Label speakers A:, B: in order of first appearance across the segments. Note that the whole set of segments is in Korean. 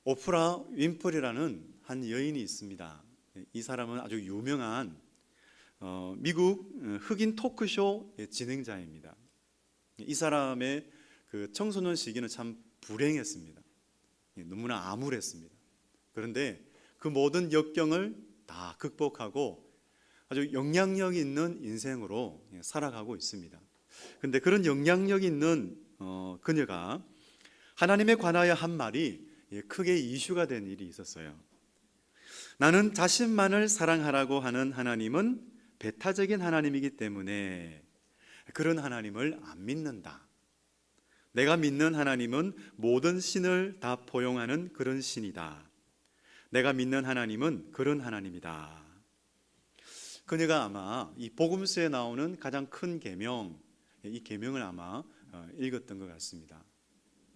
A: 오프라 윈프리라는 한 여인이 있습니다. 이 사람은 아주 유명한 미국 흑인 토크쇼 진행자입니다. 이 사람의 그 청소년 시기는 참 불행했습니다. 너무나 암울했습니다. 그런데 그 모든 역경을 다 극복하고 아주 영향력 있는 인생으로 살아가고 있습니다. 그런데 그런 영향력 있는 그녀가 하나님에 관하여 한 말이 크게 이슈가 된 일이 있었어요. 나는 자신만을 사랑하라고 하는 하나님은 배타적인 하나님이기 때문에 그런 하나님을 안 믿는다. 내가 믿는 하나님은 모든 신을 다 포용하는 그런 신이다. 내가 믿는 하나님은 그런 하나님이다. 그녀가 아마 이 복음서에 나오는 가장 큰 계명, 이 계명을 아마 읽었던 것 같습니다.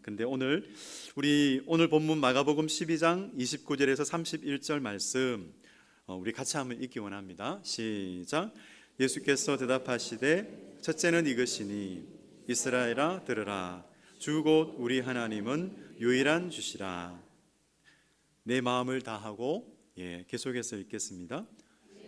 A: 근데 오늘 본문 마가복음 12장 29절에서 31절 말씀 우리 같이 한번 읽기 원합니다. 시작. 예수께서 대답하시되 첫째는 이것이니 이스라엘아 들으라. 주 곧 우리 하나님은 유일한 주시라. 내 마음을 다하고 계속해서 읽겠습니다.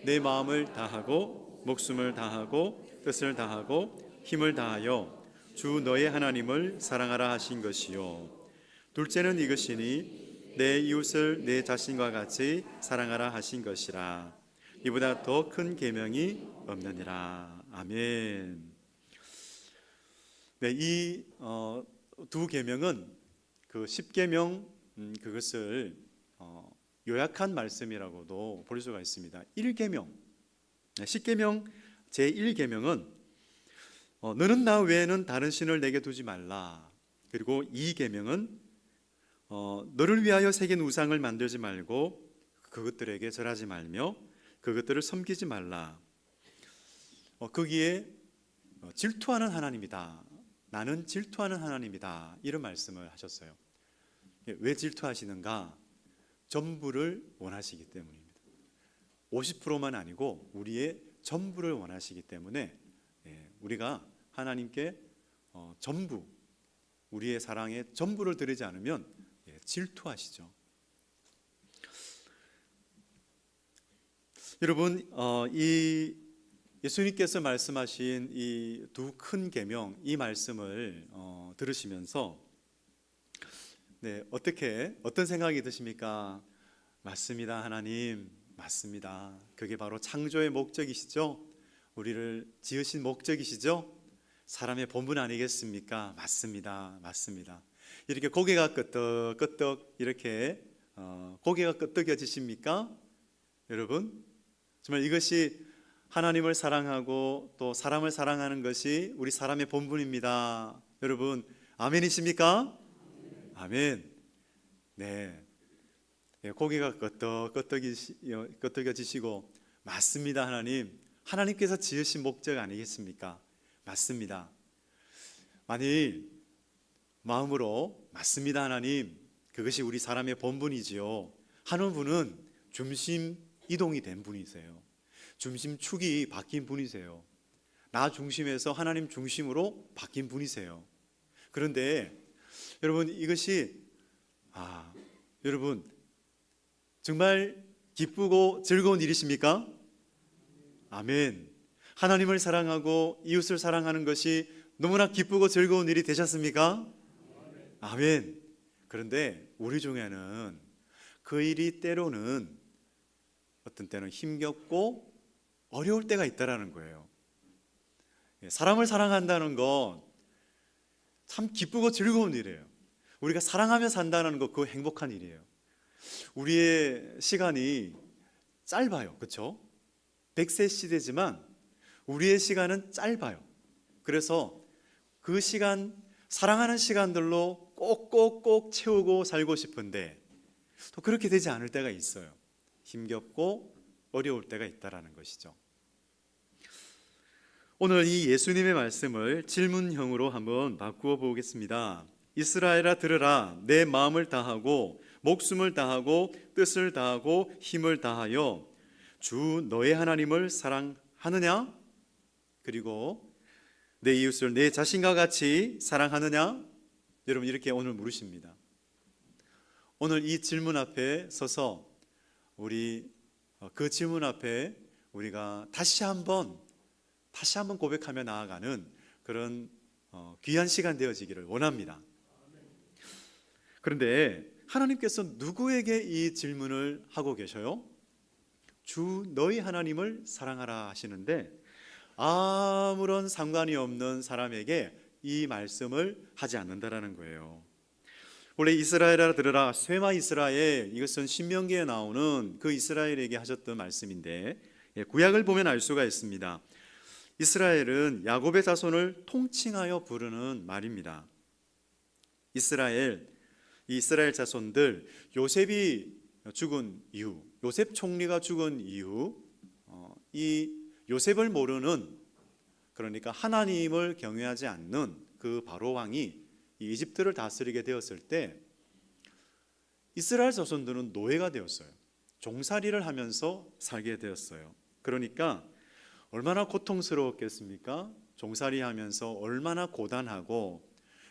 A: 내 마음을 다하고 목숨을 다하고 뜻을 다하고 힘을 다하여 주 너의 하나님을 사랑하라 하신 것이요. 둘째는 이것이니 내 이웃을 내 자신과 같이 사랑하라 하신 것이라. 이보다 더 큰 계명이 없느니라. 아멘. 네, 이 두 계명은 그 10계명 그것을 요약한 말씀이라고도 볼 수가 있습니다. 1계명, 10계명 제1계명은 너는 나 외에는 다른 신을 내게 두지 말라. 그리고 2계명은 너를 위하여 새긴 우상을 만들지 말고 그것들에게 절하지 말며 그것들을 섬기지 말라. 거기에 질투하는 하나님이다. 나는 질투하는 하나님이다. 이런 말씀을 하셨어요. 왜 질투하시는가? 전부를 원하시기 때문입니다. 50%만 아니고 우리의 전부를 원하시기 때문에 우리가 하나님께 전부, 우리의 사랑의 전부를 드리지 않으면 질투하시죠. 여러분, 이 예수님께서 말씀하신 이 두 큰 계명, 이 말씀을 들으시면서 어떤 생각이 드십니까? 맞습니다, 하나님. 맞습니다. 그게 바로 창조의 목적이시죠? 우리를 지으신 목적이시죠? 사람의 본분 아니겠습니까? 맞습니다. 맞습니다. 이렇게 고개가 끄덕끄덕 이렇게 고개가 끄덕여지십니까? 여러분, 정말 이것이 하나님을 사랑하고 또 사람을 사랑하는 것이 우리 사람의 본분입니다. 여러분, 아멘이십니까? 아멘. 네. 고개가 끄덕여지시고 맞습니다, 하나님. 하나님께서 지으신 목적 아니겠습니까? 맞습니다. 만일 마음으로 맞습니다, 하나님. 그것이 우리 사람의 본분이지요. 하는 분은 중심 이동이 된 분이세요. 중심축이 바뀐 분이세요. 나 중심에서 하나님 중심으로 바뀐 분이세요. 그런데 여러분, 이것이 여러분 정말 기쁘고 즐거운 일이십니까? 아멘. 하나님을 사랑하고 이웃을 사랑하는 것이 너무나 기쁘고 즐거운 일이 되셨습니까? 아멘. 그런데 우리 중에는 그 일이 때로는 어떤 때는 힘겹고 어려울 때가 있다라는 거예요. 사람을 사랑한다는 건 참 기쁘고 즐거운 일이에요. 우리가 사랑하며 산다는 거 그거 행복한 일이에요. 우리의 시간이 짧아요. 그렇죠? 100세 시대지만 우리의 시간은 짧아요. 그래서 그 시간, 사랑하는 시간들로 꼭꼭꼭 채우고 살고 싶은데 또 그렇게 되지 않을 때가 있어요. 힘겹고 어려울 때가 있다라는 것이죠. 오늘 이 예수님의 말씀을 질문형으로 한번 바꾸어 보겠습니다. 이스라엘아 들으라. 내 마음을 다하고 목숨을 다하고 뜻을 다하고 힘을 다하여 주 너의 하나님을 사랑하느냐? 그리고 내 이웃을 내 자신과 같이 사랑하느냐? 여러분, 이렇게 오늘 물으십니다. 오늘 이 질문 앞에 서서 우리 그 질문 앞에 우리가 다시 한번 고백하며 나아가는 그런 귀한 시간 되어지기를 원합니다. 그런데 하나님께서 누구에게 이 질문을 하고 계셔요? 주 너희 하나님을 사랑하라 하시는데 아무런 상관이 없는 사람에게 이 말씀을 하지 않는다라는 거예요. 원래 이스라엘아 들으라 쇠마 이스라엘, 이것은 신명기에 나오는 그 이스라엘에게 하셨던 말씀인데 구약을 보면 알 수가 있습니다. 이스라엘은 야곱의 자손을 통칭하여 부르는 말입니다. 이 이스라엘 자손들, 요셉이 죽은 이후, 요셉 총리가 죽은 이후 이 요셉을 모르는, 그러니까 하나님을 경외하지 않는 그 바로 왕이 이집트를 다스리게 되었을 때 이스라엘 자손들은 노예가 되었어요. 종살이를 하면서 살게 되었어요. 그러니까 얼마나 고통스러웠겠습니까? 종살이 하면서 얼마나 고단하고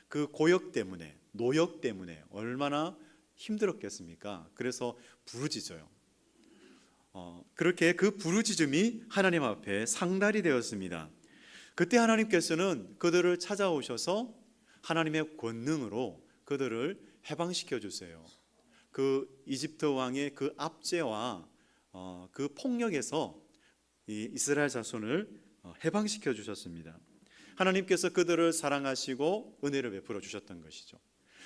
A: 그 고역 때문에, 노역 때문에 얼마나 힘들었겠습니까? 그래서 부르짖어요. 그렇게 그 부르짖음이 하나님 앞에 상달이 되었습니다. 그때 하나님께서는 그들을 찾아오셔서 하나님의 권능으로 그들을 해방시켜 주세요. 그 이집트 왕의 그 압제와 그 폭력에서 이 이스라엘 자손을 해방시켜 주셨습니다. 하나님께서 그들을 사랑하시고 은혜를 베풀어 주셨던 것이죠.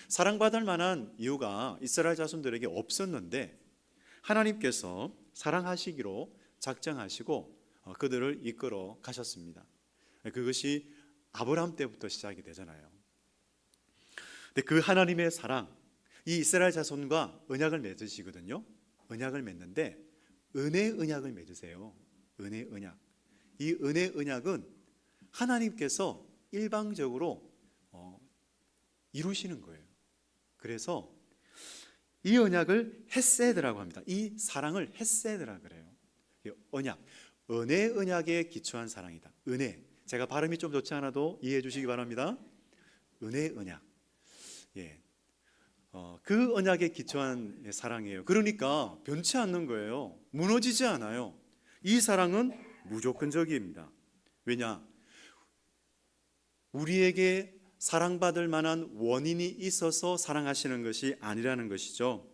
A: 사랑받을 만한 이유가 이스라엘 자손들에게 없었는데 하나님께서 사랑하시기로 작정하시고 그들을 이끌어 가셨습니다. 그것이 아브라함 때부터 시작이 되잖아요. 근데 그 하나님의 사랑, 이 이스라엘 자손과 언약을 맺으시거든요. 언약을 맺는데 은혜 언약을 맺으세요. 은혜 언약. 이 은혜 언약은 하나님께서 일방적으로 이루시는 거예요. 그래서 이 언약을 헤세드라고 합니다. 이 사랑을 헤세드라고 그래요. 언약, 은혜 언약에 기초한 사랑이다. 은혜. 제가 발음이 좀 좋지 않아도 이해해 주시기 바랍니다. 은혜 언약. 그 언약에 기초한 사랑이에요. 그러니까 변치 않는 거예요. 무너지지 않아요. 이 사랑은 무조건적입니다. 왜냐? 우리에게 사랑받을 만한 원인이 있어서 사랑하시는 것이 아니라는 것이죠.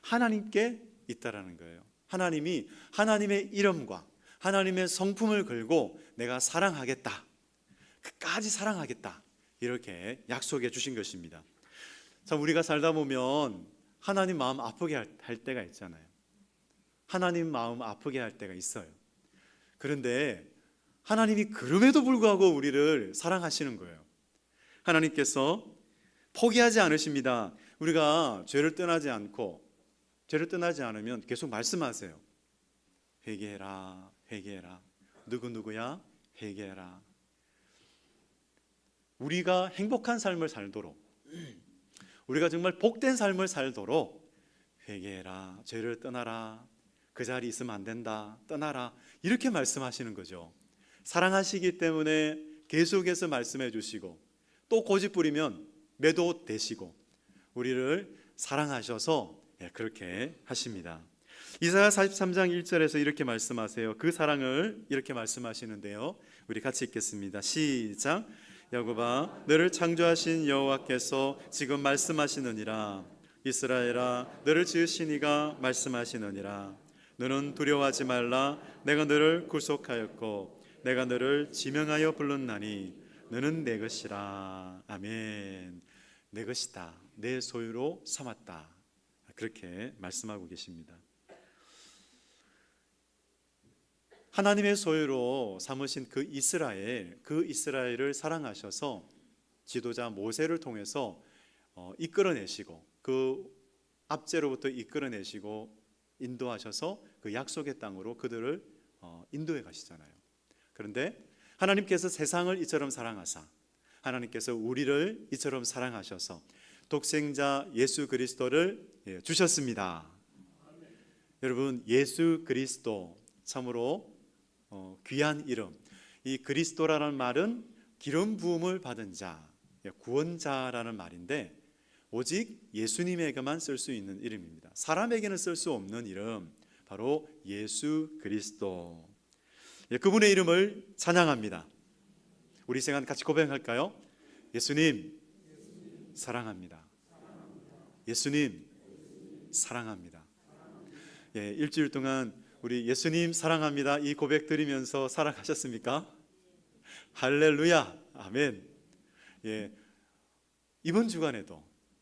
A: 하나님께 있다라는 거예요. 하나님이 하나님의 이름과 하나님의 성품을 걸고 내가 사랑하겠다, 끝까지 사랑하겠다, 이렇게 약속해 주신 것입니다. 참, 우리가 살다 보면 하나님 마음 아프게 할 때가 있잖아요. 하나님 마음 아프게 할 때가 있어요. 그런데 하나님이 그럼에도 불구하고 우리를 사랑하시는 거예요. 하나님께서 포기하지 않으십니다. 우리가 죄를 떠나지 않으면 계속 말씀하세요. 회개해라, 회개해라. 누구야? 회개해라. 우리가 행복한 삶을 살도록, 우리가 정말 복된 삶을 살도록 회개해라, 죄를 떠나라, 그 자리에 있으면 안 된다, 떠나라, 이렇게 말씀하시는 거죠. 사랑하시기 때문에 계속해서 말씀해 주시고, 또 고집 부리면 매도 되시고, 우리를 사랑하셔서 그렇게 하십니다. 이사야 43장 1절에서 이렇게 말씀하세요. 그 사랑을 이렇게 말씀하시는데요, 우리 같이 읽겠습니다. 시작. 야곱아, 너를 창조하신 여호와께서 지금 말씀하시느니라. 이스라엘아, 너를 지으신 이가 말씀하시느니라. 너는 두려워하지 말라. 내가 너를 구속하였고 내가 너를 지명하여 불렀나니 너는 내 것이라. 아멘. 내 것이다, 내 소유로 삼았다, 그렇게 말씀하고 계십니다. 하나님의 소유로 삼으신 그 이스라엘을 사랑하셔서 지도자 모세를 통해서 이끌어내시고, 그 압제로부터 이끌어내시고 인도하셔서 그 약속의 땅으로 그들을 인도해 가시잖아요. 그런데 하나님께서 세상을 이처럼 사랑하사, 하나님께서 우리를 이처럼 사랑하셔서 독생자 예수 그리스도를 주셨습니다. 여러분, 예수 그리스도 참으로 귀한 이름. 이 그리스도라는 말은 기름 부음을 받은 자, 구원자라는 말인데, 오직 예수님에게만 쓸 수 있는 이름입니다. 사람에게는 쓸 수 없는 이름, 바로 예수 그리스도. 그분의 이름을 찬양합니다. 우리 시간 같이 고백할까요? 예수님 사랑합니다. 예수님 사랑합니다. 일주일 동안 우리 예수님 사랑합니다 이 고백 드리면서 살아가셨습니까? 할렐루야, 아멘. 이번 주간에도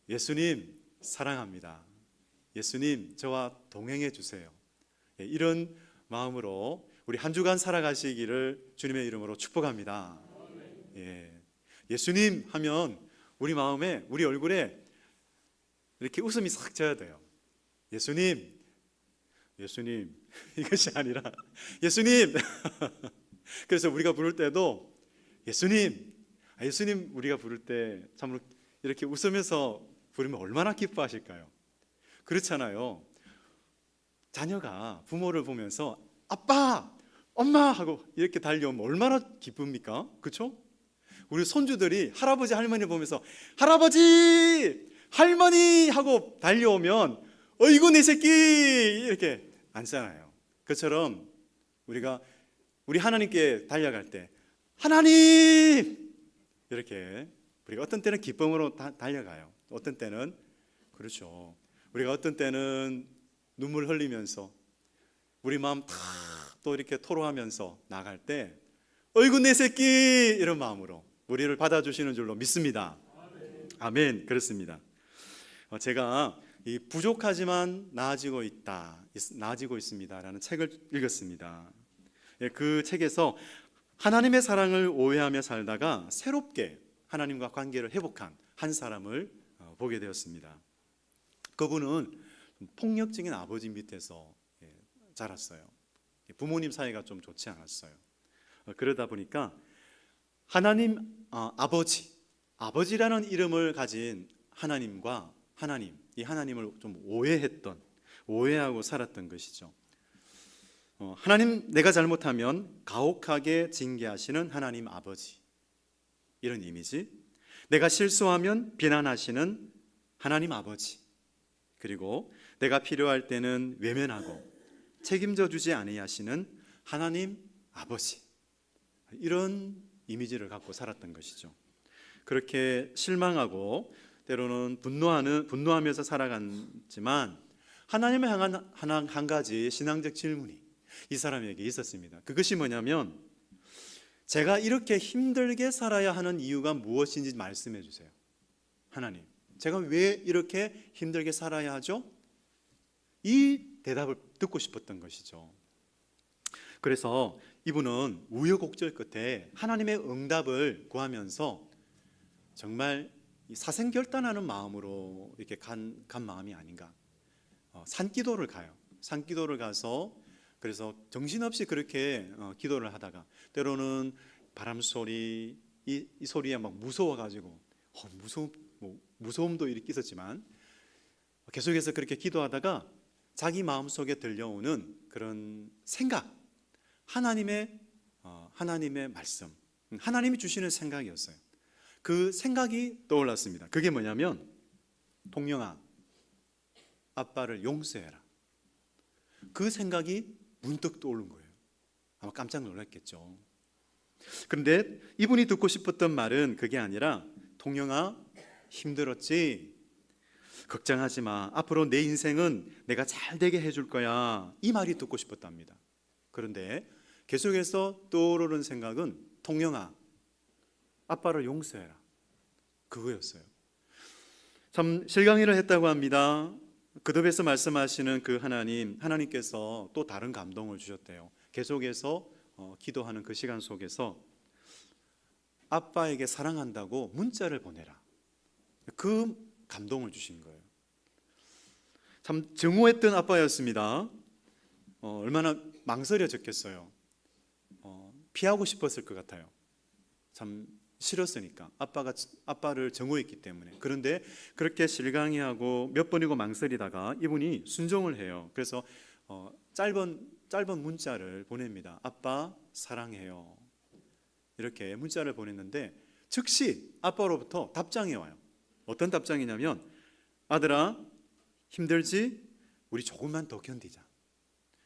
A: 예수님 사랑합니다. 예수님 저와 동행해 주세요. 이런 마음으로 우리 한 주간 살아가시기를 주님의 이름으로 축복합니다. 예수님 하면 우리 마음에, 우리 얼굴에 이렇게 웃음이 싹 져야 돼요. 예수님, 예수님 이것이 아니라 예수님. 그래서 우리가 부를 때도 예수님, 예수님 우리가 부를 때 참으로 이렇게 웃으면서 부르면 얼마나 기뻐하실까요? 그렇잖아요. 자녀가 부모를 보면서 아빠, 엄마 하고 이렇게 달려오면 얼마나 기쁩니까? 그렇죠? 우리 손주들이 할아버지 할머니 보면서 할아버지 할머니 하고 달려오면 어이구 내 새끼 이렇게 앉잖아요. 그처럼 우리가 우리 하나님께 달려갈 때 하나님 이렇게 우리가 어떤 때는 기쁨으로 달려가요. 어떤 때는 그렇죠. 우리가 어떤 때는 눈물 흘리면서 우리 마음 다 또 이렇게 토로하면서 나갈 때 어이구 내 새끼 이런 마음으로 우리를 받아주시는 줄로 믿습니다. 아멘. 그렇습니다. 제가 이 부족하지만 나아지고 있습니다라는 책을 읽었습니다. 그 책에서 하나님의 사랑을 오해하며 살다가 새롭게 하나님과 관계를 회복한 한 사람을 보게 되었습니다. 그분은 폭력적인 아버지 밑에서 자랐어요. 부모님 사이가 좀 좋지 않았어요. 그러다 보니까 하나님 아버지라는 이름을 가진 이 하나님을 좀 오해하고 살았던 것이죠. 하나님, 내가 잘못하면 가혹하게 징계하시는 하나님 아버지, 이런 이미지. 내가 실수하면 비난하시는 하나님 아버지, 그리고 내가 필요할 때는 외면하고 책임져 주지 아니하시는 하나님 아버지, 이런 이미지를 갖고 살았던 것이죠. 그렇게 실망하고 때로는 분노하면서 살아갔지만 하나님을 향한 한 가지 신앙적 질문이 이 사람에게 있었습니다. 그것이 뭐냐면 제가 이렇게 힘들게 살아야 하는 이유가 무엇인지 말씀해 주세요. 하나님, 제가 왜 이렇게 힘들게 살아야 하죠? 이 대답을 듣고 싶었던 것이죠. 그래서 이분은 우여곡절 끝에 하나님의 응답을 구하면서 정말 사생결단하는 마음으로 이렇게 간 마음이 아닌가. 산기도를 가요. 산기도를 가서 그래서 정신없이 그렇게 기도를 하다가 때로는 바람 소리, 이 소리에 막 무서워가지고 무서움도 이렇게 있었지만 계속해서 그렇게 기도하다가 자기 마음속에 들려오는 그런 생각, 하나님의 말씀, 하나님이 주시는 생각이었어요. 그 생각이 떠올랐습니다. 그게 뭐냐면 동영아, 아빠를 용서해라. 그 생각이 문득 떠오른 거예요. 아마 깜짝 놀랐겠죠. 그런데 이분이 듣고 싶었던 말은 그게 아니라 동영아, 힘들었지? 걱정하지 마. 앞으로 내 인생은 내가 잘 되게 해줄 거야. 이 말이 듣고 싶었답니다. 그런데 계속해서 떠오르는 생각은 동영아, 아빠를 용서해라. 그거였어요. 참 실강의를 했다고 합니다. 그듭에서 말씀하시는 그 하나님께서 또 다른 감동을 주셨대요. 계속해서 기도하는 그 시간 속에서 아빠에게 사랑한다고 문자를 보내라. 그 감동을 주신 거예요. 참 증오했던 아빠였습니다. 얼마나 망설여졌겠어요. 피하고 싶었을 것 같아요. 참 싫었으니까, 아빠를 정오했기 때문에. 그런데 그렇게 실강이하고 몇 번이고 망설이다가 이분이 순종을 해요. 그래서 짧은 문자를 보냅니다. 아빠 사랑해요. 이렇게 문자를 보냈는데 즉시 아빠로부터 답장이 와요. 어떤 답장이냐면 아들아, 힘들지? 우리 조금만 더 견디자.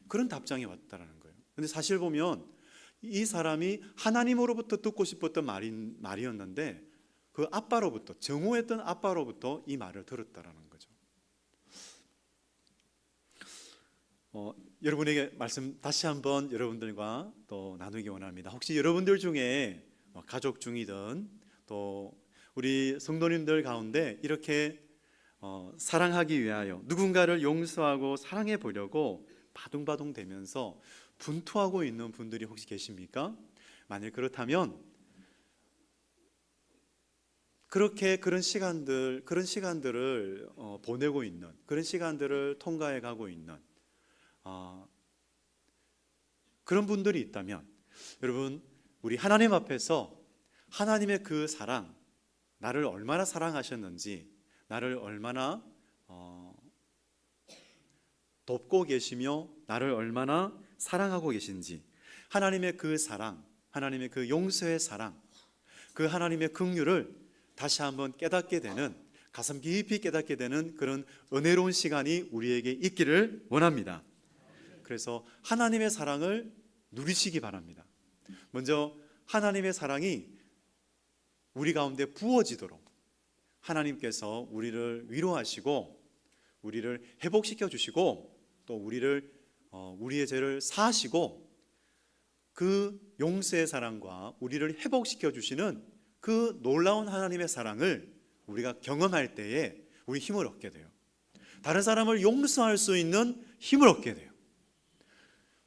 A: 그런 답장이 왔다라는 거예요. 근데 사실 보면 이 사람이 하나님으로부터 듣고 싶었던 말이었는데 그 아빠로부터, 정오했던 아빠로부터 이 말을 들었다라는 거죠. 여러분에게 말씀 다시 한번 여러분들과 또 나누기 원합니다. 혹시 여러분들 중에 가족 중이든 또 우리 성도님들 가운데 이렇게 사랑하기 위하여 누군가를 용서하고 사랑해 보려고 바둥바둥 되면서 분투하고 있는 분들이 혹시 계십니까? 만일 그렇다면 그런 시간들을 보내고 있는, 그런 시간들을 통과해 가고 있는 그런 분들이 있다면, 여러분, 우리 하나님 앞에서 하나님의 그 사랑, 나를 얼마나 사랑하셨는지, 나를 얼마나 돕고 계시며 나를 얼마나 사랑하고 계신지, 하나님의 그 사랑, 하나님의 그 용서의 사랑, 그 하나님의 긍휼을 다시 한번 깨닫게 되는, 가슴 깊이 깨닫게 되는 그런 은혜로운 시간이 우리에게 있기를 원합니다. 그래서 하나님의 사랑을 누리시기 바랍니다. 먼저 하나님의 사랑이 우리 가운데 부어지도록 하나님께서 우리를 위로하시고 우리를 회복시켜 주시고 또 우리의 죄를 사하시고 그 용서의 사랑과 우리를 회복시켜 주시는 그 놀라운 하나님의 사랑을 우리가 경험할 때에 우리 힘을 얻게 돼요. 다른 사람을 용서할 수 있는 힘을 얻게 돼요.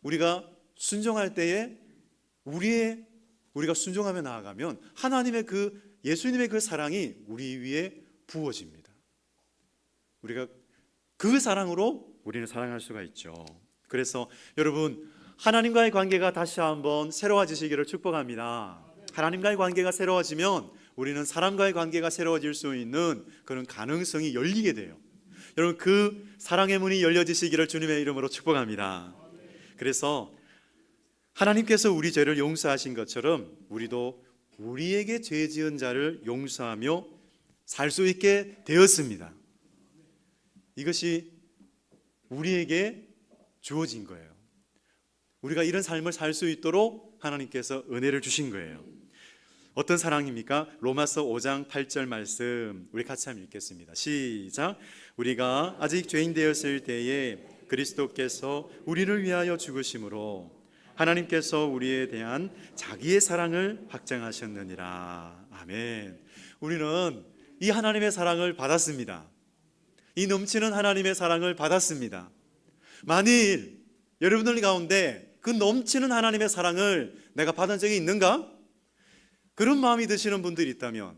A: 우리가 순종할 때에 우리가 순종하며 나아가면 하나님의 예수님의 그 사랑이 우리 위에 부어집니다. 우리가 그 사랑으로 우리는 사랑할 수가 있죠. 그래서 여러분, 하나님과의 관계가 다시 한번 새로워지시기를 축복합니다. 하나님과의 관계가 새로워지면 우리는 사람과의 관계가 새로워질 수 있는 그런 가능성이 열리게 돼요. 여러분, 그 사랑의 문이 열려지시기를 주님의 이름으로 축복합니다. 그래서 하나님께서 우리 죄를 용서하신 것처럼 우리도 우리에게 죄 지은 자를 용서하며 살 수 있게 되었습니다. 이것이 우리에게 주어진 거예요. 우리가 이런 삶을 살 수 있도록 하나님께서 은혜를 주신 거예요. 어떤 사랑입니까? 로마서 5장 8절 말씀 우리 같이 한번 읽겠습니다. 시작. 우리가 아직 죄인 되었을 때에 그리스도께서 우리를 위하여 죽으심으로 하나님께서 우리에 대한 자기의 사랑을 확증하셨느니라. 아멘. 우리는 이 하나님의 사랑을 받았습니다. 이 넘치는 하나님의 사랑을 받았습니다. 만일 여러분들 가운데 그 넘치는 하나님의 사랑을 내가 받은 적이 있는가? 그런 마음이 드시는 분들이 있다면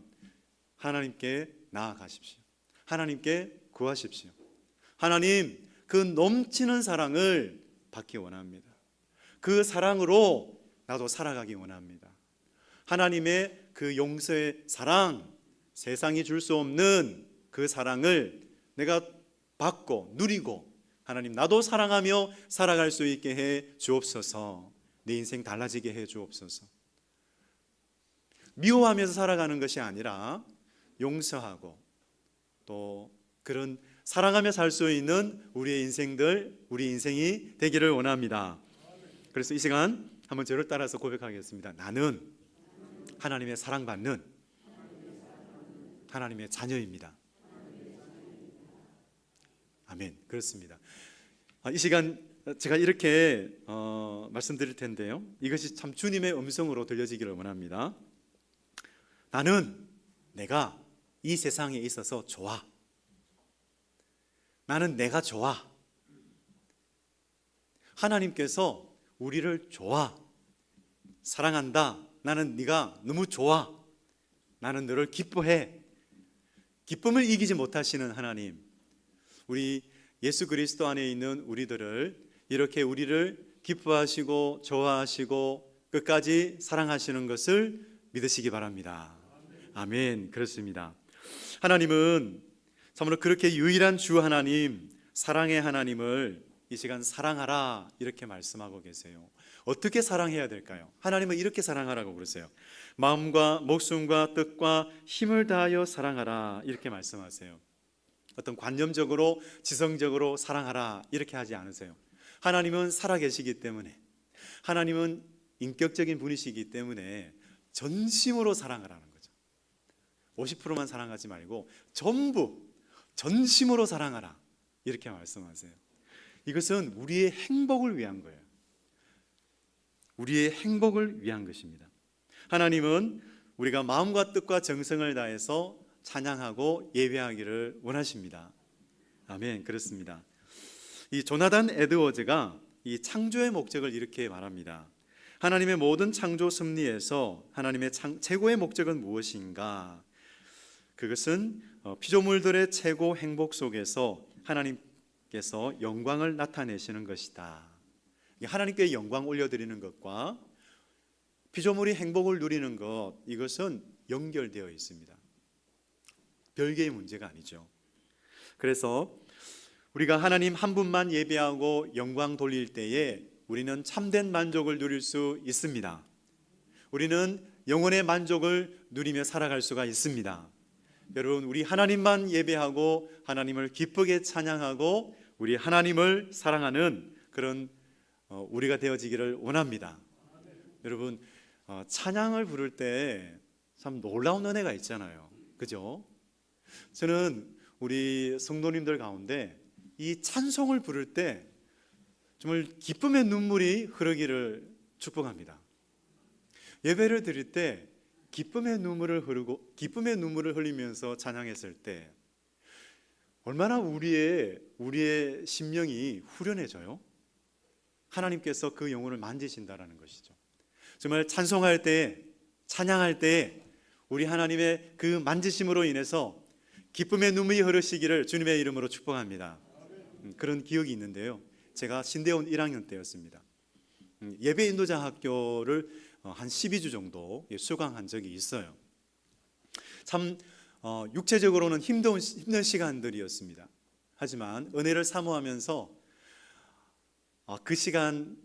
A: 하나님께 나아가십시오. 하나님께 구하십시오. 하나님, 그 넘치는 사랑을 받기 원합니다. 그 사랑으로 나도 살아가기 원합니다. 하나님의 그 용서의 사랑, 세상이 줄 수 없는 그 사랑을 내가 받고 누리고 하나님, 나도 사랑하며 살아갈 수 있게 해 주옵소서. 내 인생 달라지게 해 주옵소서. 미워하면서 살아가는 것이 아니라 용서하고 또 그런 사랑하며 살 수 있는 우리 인생이 되기를 원합니다. 그래서 이 시간 한번 저를 따라서 고백하겠습니다. 나는 하나님의 사랑받는 하나님의 자녀입니다. 아멘. 그렇습니다. 이 시간 제가 이렇게 말씀드릴 텐데요, 이것이 참 주님의 음성으로 들려지기를 원합니다. 나는 내가 이 세상에 있어서 좋아. 나는 내가 좋아. 하나님께서 우리를 좋아. 사랑한다. 나는 네가 너무 좋아. 나는 너를 기뻐해. 기쁨을 이기지 못하시는 하나님, 우리 예수 그리스도 안에 있는 우리들을 이렇게 우리를 기뻐하시고 좋아하시고 끝까지 사랑하시는 것을 믿으시기 바랍니다. 아멘. 그렇습니다. 하나님은 참으로 그렇게 유일한 주 하나님, 사랑의 하나님을 이 시간 사랑하라 이렇게 말씀하고 계세요. 어떻게 사랑해야 될까요? 하나님은 이렇게 사랑하라고 그러세요. 마음과 목숨과 뜻과 힘을 다하여 사랑하라 이렇게 말씀하세요. 어떤 관념적으로 지성적으로 사랑하라 이렇게 하지 않으세요. 하나님은 살아계시기 때문에, 하나님은 인격적인 분이시기 때문에 전심으로 사랑하라는 거죠. 50%만 사랑하지 말고 전부 전심으로 사랑하라 이렇게 말씀하세요. 이것은 우리의 행복을 위한 거예요. 우리의 행복을 위한 것입니다. 하나님은 우리가 마음과 뜻과 정성을 다해서 찬양하고 예배하기를 원하십니다. 아멘. 그렇습니다. 이 조나단 에드워즈가 이 창조의 목적을 이렇게 말합니다. 하나님의 모든 창조 섭리에서 하나님의 최고의 목적은 무엇인가? 그것은 피조물들의 최고 행복 속에서 하나님께서 영광을 나타내시는 것이다. 하나님께 영광 올려드리는 것과 피조물이 행복을 누리는 것, 이것은 연결되어 있습니다. 별개의 문제가 아니죠. 그래서 우리가 하나님 한 분만 예배하고 영광 돌릴 때에 우리는 참된 만족을 누릴 수 있습니다. 우리는 영혼의 만족을 누리며 살아갈 수가 있습니다. 여러분, 우리 하나님만 예배하고 하나님을 기쁘게 찬양하고 우리 하나님을 사랑하는 그런 우리가 되어지기를 원합니다. 여러분, 찬양을 부를 때 참 놀라운 은혜가 있잖아요. 그죠? 저는 우리 성도님들 가운데 이 찬송을 부를 때 정말 기쁨의 눈물이 흐르기를 축복합니다. 예배를 드릴 때 기쁨의 눈물을 흘리면서 찬양했을 때 얼마나 우리의 심령이 후련해져요. 하나님께서 그 영혼을 만지신다라는 것이죠. 정말 찬송할 때, 찬양할 때 우리 하나님의 그 만지심으로 인해서 기쁨의 눈물이 흐르시기를 주님의 이름으로 축복합니다. 그런 기억이 있는데요. 제가 신대원 1학년 때였습니다. 예배 인도자 학교를 한 12주 정도 수강한 적이 있어요. 참 육체적으로는 힘든 시간들이었습니다. 하지만 은혜를 사모하면서 그 시간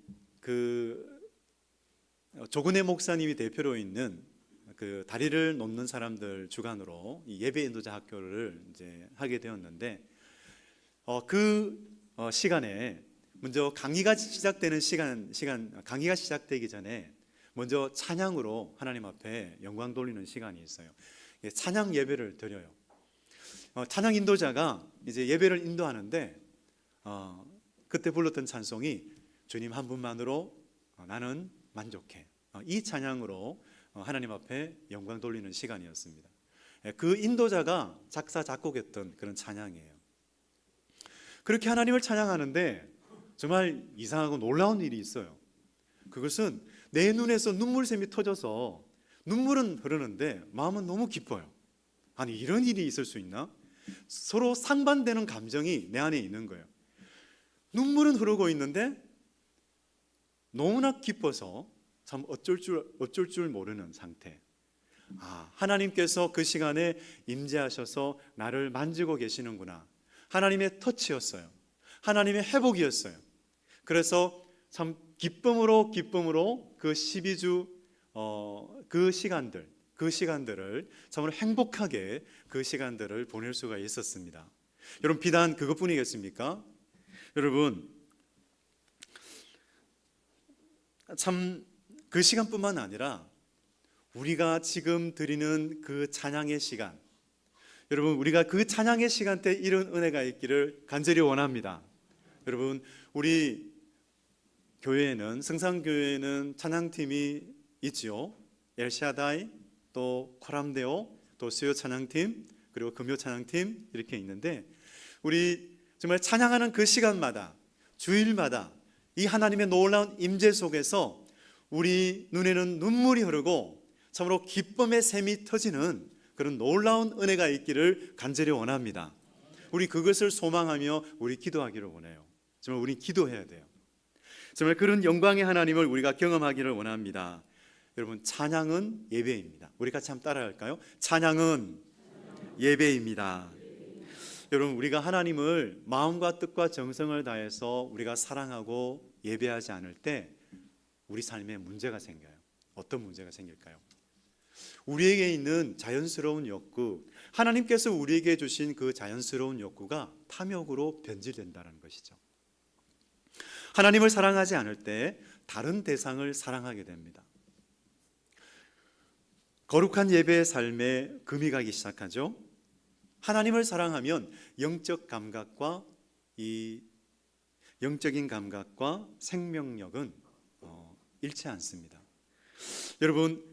A: 조근혜 목사님이 대표로 있는 그 다리를 놓는 사람들 주관으로 이 예배 인도자 학교를 이제 하게 되었는데 시간에 먼저 강의가 시작되는 강의가 시작되기 전에 먼저 찬양으로 하나님 앞에 영광 돌리는 시간이 있어요. 찬양 예배를 드려요. 찬양 인도자가 이제 예배를 인도하는데 그때 불렀던 찬송이 주님 한 분만으로 나는 만족해. 이 찬양으로 하나님 앞에 영광 돌리는 시간이었습니다. 그 인도자가 작사 작곡했던 그런 찬양이에요. 그렇게 하나님을 찬양하는데 정말 이상하고 놀라운 일이 있어요. 그것은 내 눈에서 눈물샘이 터져서 눈물은 흐르는데 마음은 너무 기뻐요. 아니, 이런 일이 있을 수 있나? 서로 상반되는 감정이 내 안에 있는 거예요. 눈물은 흐르고 있는데 너무나 기뻐서 참 어쩔 줄 모르는 상태. 하나님께서 그 시간에 임재하셔서 나를 만지고 계시는구나. 하나님의 터치였어요. 하나님의 회복이었어요. 그래서 참 기쁨으로 그 12주 그 시간들을 참으로 행복하게 그 시간들을 보낼 수가 있었습니다. 여러분, 비단 그것뿐이겠습니까? 여러분, 참 그 시간뿐만 아니라 우리가 지금 드리는 그 찬양의 시간, 여러분, 우리가 그 찬양의 시간 때 이런 은혜가 있기를 간절히 원합니다. 여러분, 우리 교회에는, 성산교회에는 찬양팀이 있지요. 엘샤다이, 또 코람데오, 또 수요 찬양팀, 그리고 금요 찬양팀 이렇게 있는데 우리 정말 찬양하는 그 시간마다, 주일마다 이 하나님의 놀라운 임재 속에서 우리 눈에는 눈물이 흐르고 참으로 기쁨의 샘이 터지는 그런 놀라운 은혜가 있기를 간절히 원합니다. 우리 그것을 소망하며 우리 기도하기를 원해요. 정말 우리 기도해야 돼요. 정말 그런 영광의 하나님을 우리가 경험하기를 원합니다. 여러분, 찬양은 예배입니다. 우리 같이 한번 따라할까요? 찬양은 예배입니다. 여러분, 우리가 하나님을 마음과 뜻과 정성을 다해서 우리가 사랑하고 예배하지 않을 때 우리 삶에 문제가 생겨요. 어떤 문제가 생길까요? 우리에게 있는 자연스러운 욕구, 하나님께서 우리에게 주신 그 자연스러운 욕구가 탐욕으로 변질된다는 것이죠. 하나님을 사랑하지 않을 때 다른 대상을 사랑하게 됩니다. 거룩한 예배의 삶에 금이 가기 시작하죠. 하나님을 사랑하면 영적인 감각과 생명력은 잃지 않습니다. 여러분,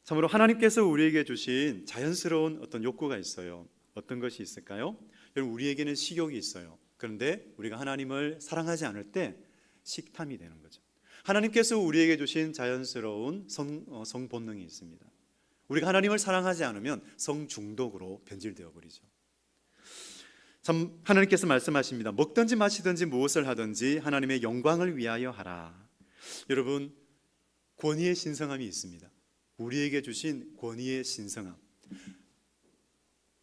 A: 참으로 하나님께서 우리에게 주신 자연스러운 어떤 욕구가 있어요. 어떤 것이 있을까요? 여러분, 우리에게는 식욕이 있어요. 그런데 우리가 하나님을 사랑하지 않을 때 식탐이 되는 거죠. 하나님께서 우리에게 주신 자연스러운 성 본능이 있습니다. 우리가 하나님을 사랑하지 않으면 성 중독으로 변질되어 버리죠. 참 하나님께서 말씀하십니다. 먹든지 마시든지 무엇을 하든지 하나님의 영광을 위하여 하라. 여러분, 권위의 신성함이 있습니다. 우리에게 주신 권위의 신성함,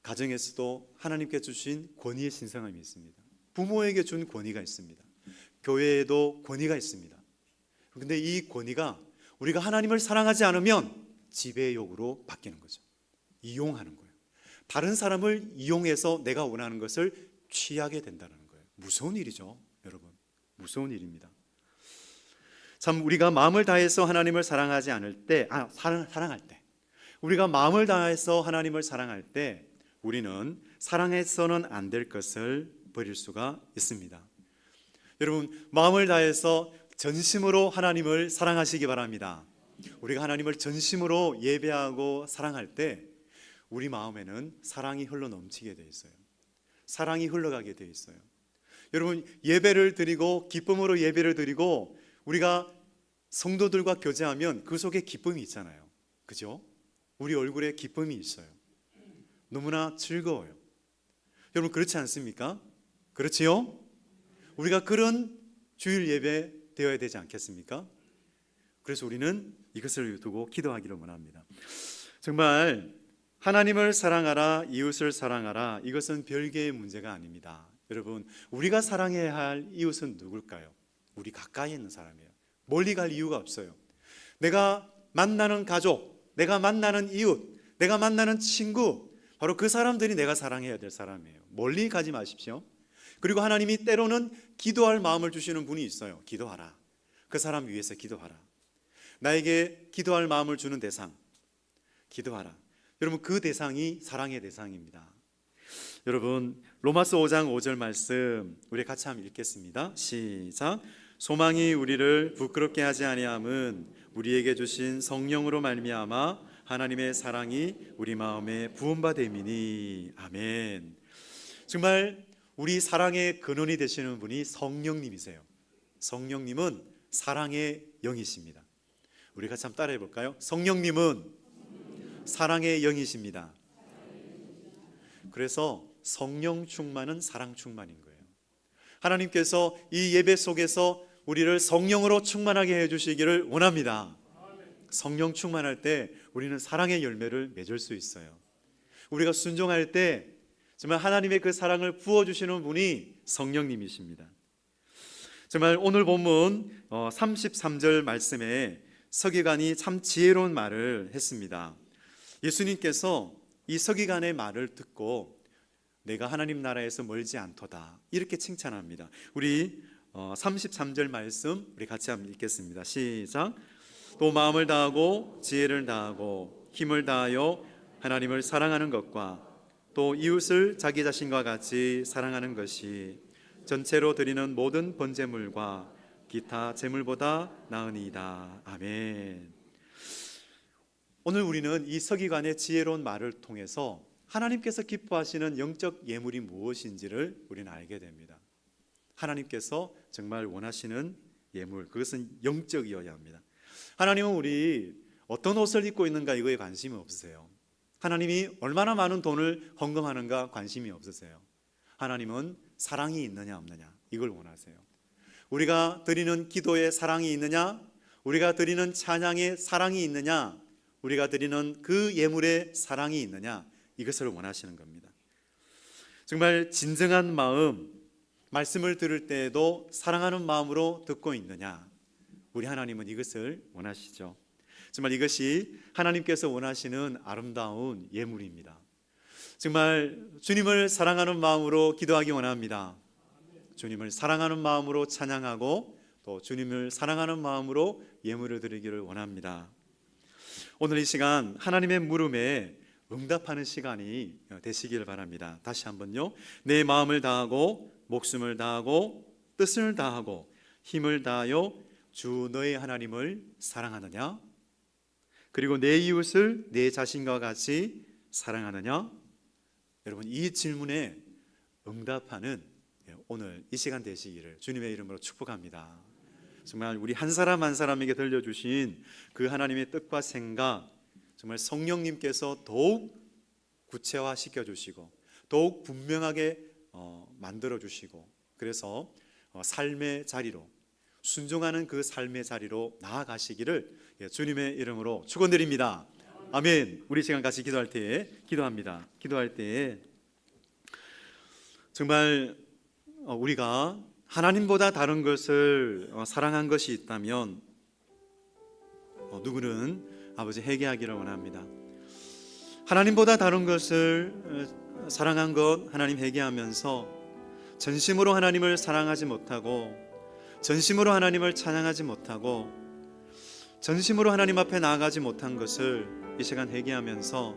A: 가정에서도 하나님께 주신 권위의 신성함이 있습니다. 부모에게 준 권위가 있습니다. 교회에도 권위가 있습니다. 그런데 이 권위가 우리가 하나님을 사랑하지 않으면 지배욕으로 바뀌는 거죠. 이용하는 거예요. 다른 사람을 이용해서 내가 원하는 것을 취하게 된다는 거예요. 무서운 일이죠, 여러분. 무서운 일입니다. 참 우리가 마음을 다해서 하나님을 사랑하지 않을 때, 사랑할 때, 우리가 마음을 다해서 하나님을 사랑할 때 우리는 사랑해서는 안 될 것을 버릴 수가 있습니다. 여러분, 마음을 다해서 전심으로 하나님을 사랑하시기 바랍니다. 우리가 하나님을 전심으로 예배하고 사랑할 때 우리 마음에는 사랑이 흘러 넘치게 돼 있어요. 사랑이 흘러가게 돼 있어요. 여러분, 예배를 드리고 기쁨으로 예배를 드리고 우리가 성도들과 교제하면 그 속에 기쁨이 있잖아요. 그죠? 우리 얼굴에 기쁨이 있어요. 너무나 즐거워요. 여러분, 그렇지 않습니까? 그렇지요? 우리가 그런 주일 예배 되어야 되지 않겠습니까? 그래서 우리는 이것을 두고 기도하기를 원합니다. 정말 하나님을 사랑하라, 이웃을 사랑하라, 이것은 별개의 문제가 아닙니다. 여러분, 우리가 사랑해야 할 이웃은 누굴까요? 우리 가까이 있는 사람이에요. 멀리 갈 이유가 없어요. 내가 만나는 가족, 내가 만나는 이웃, 내가 만나는 친구, 바로 그 사람들이 내가 사랑해야 될 사람이에요. 멀리 가지 마십시오. 그리고 하나님이 때로는 기도할 마음을 주시는 분이 있어요. 기도하라. 그 사람 위해서 기도하라. 나에게 기도할 마음을 주는 대상, 기도하라. 여러분, 그 대상이 사랑의 대상입니다. 여러분, 로마서 5장 5절 말씀 우리 같이 한번 읽겠습니다. 시작. 소망이 우리를 부끄럽게 하지 아니함은 우리에게 주신 성령으로 말미암아 하나님의 사랑이 우리 마음에 부음바 됨이니. 아멘. 정말 우리 사랑의 근원이 되시는 분이 성령님이세요. 성령님은 사랑의 영이십니다. 우리 같이 한번 따라해 볼까요? 성령님은 사랑의 영이십니다. 그래서 성령 충만은 사랑 충만인 거예요. 하나님께서 이 예배 속에서 우리를 성령으로 충만하게 해주시기를 원합니다. 성령 충만할 때 우리는 사랑의 열매를 맺을 수 있어요. 우리가 순종할 때 정말 하나님의 그 사랑을 부어주시는 분이 성령님이십니다. 정말 오늘 본문 33절 말씀에 서기관이 참 지혜로운 말을 했습니다. 예수님께서 이 서기관의 말을 듣고 내가 하나님 나라에서 멀지 않도다 이렇게 칭찬합니다. 우리 33절 말씀 우리 같이 한번 읽겠습니다. 시작. 또 마음을 다하고 지혜를 다하고 힘을 다하여 하나님을 사랑하는 것과 또 이웃을 자기 자신과 같이 사랑하는 것이 전체로 드리는 모든 번제물과 기타 제물보다 나으니이다. 아멘. 오늘 우리는 이 서기관의 지혜로운 말을 통해서 하나님께서 기뻐하시는 영적 예물이 무엇인지를 우리는 알게 됩니다. 하나님께서 정말 원하시는 예물, 그것은 영적이어야 합니다. 하나님은 우리 어떤 옷을 입고 있는가 이거에 관심이 없으세요. 하나님이 얼마나 많은 돈을 헌금하는가 관심이 없으세요. 하나님은 사랑이 있느냐 없느냐 이걸 원하세요. 우리가 드리는 기도에 사랑이 있느냐, 우리가 드리는 찬양에 사랑이 있느냐, 우리가 드리는 그 예물에 사랑이 있느냐, 이것을 원하시는 겁니다. 정말 진정한 마음, 말씀을 들을 때에도 사랑하는 마음으로 듣고 있느냐, 우리 하나님은 이것을 원하시죠. 정말 이것이 하나님께서 원하시는 아름다운 예물입니다. 정말 주님을 사랑하는 마음으로 기도하기 원합니다. 주님을 사랑하는 마음으로 찬양하고 또 주님을 사랑하는 마음으로 예물을 드리기를 원합니다. 오늘 이 시간 하나님의 물음에 응답하는 시간이 되시기를 바랍니다. 다시 한번요. 내 마음을 다하고 목숨을 다하고 뜻을 다하고 힘을 다하여 주 너의 하나님을 사랑하느냐? 그리고 내 이웃을 내 자신과 같이 사랑하느냐? 여러분, 이 질문에 응답하는 오늘 이 시간 되시기를 주님의 이름으로 축복합니다. 정말 우리 한 사람 한 사람에게 들려주신 그 하나님의 뜻과 생각, 정말 성령님께서 더욱 구체화 시켜주시고 더욱 분명하게 만들어 주시고, 그래서 삶의 자리로, 순종하는 그 삶의 자리로 나아가시기를 주님의 이름으로 축원드립니다. 아멘. 우리 시간 같이 기도할 때에 정말 우리가 하나님보다 다른 것을 사랑한 것이 있다면 누구는 아버지 회개하기를 원합니다. 하나님보다 다른 것을 사랑한 것 하나님 회개하면서 전심으로 하나님을 사랑하지 못하고 전심으로 하나님을 찬양하지 못하고 전심으로 하나님 앞에 나아가지 못한 것을 이 시간 회개하면서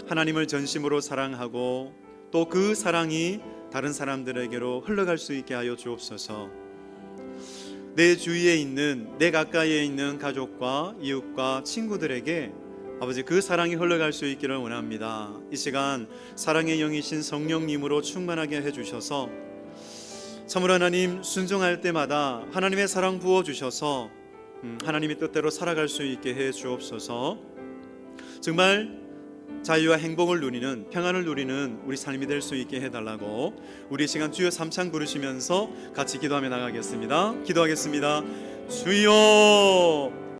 A: 하나님을 전심으로 사랑하고 또 그 사랑이 다른 사람들에게로 흘러갈 수 있게 하여 주옵소서. 내 주위에 있는, 내 가까이에 있는 가족과 이웃과 친구들에게 아버지 그 사랑이 흘러갈 수 있기를 원합니다. 이 시간 사랑의 영이신 성령님으로 충만하게 해주셔서 참으로 하나님 순종할 때마다 하나님의 사랑 부어주셔서 하나님의 뜻대로 살아갈 수 있게 해 주옵소서. 정말 자유와 행복을 누리는, 평안을 누리는 우리 삶이 될 수 있게 해달라고 우리 시간 주여 3창 부르시면서 같이 기도하며 나가겠습니다. 기도하겠습니다. 주여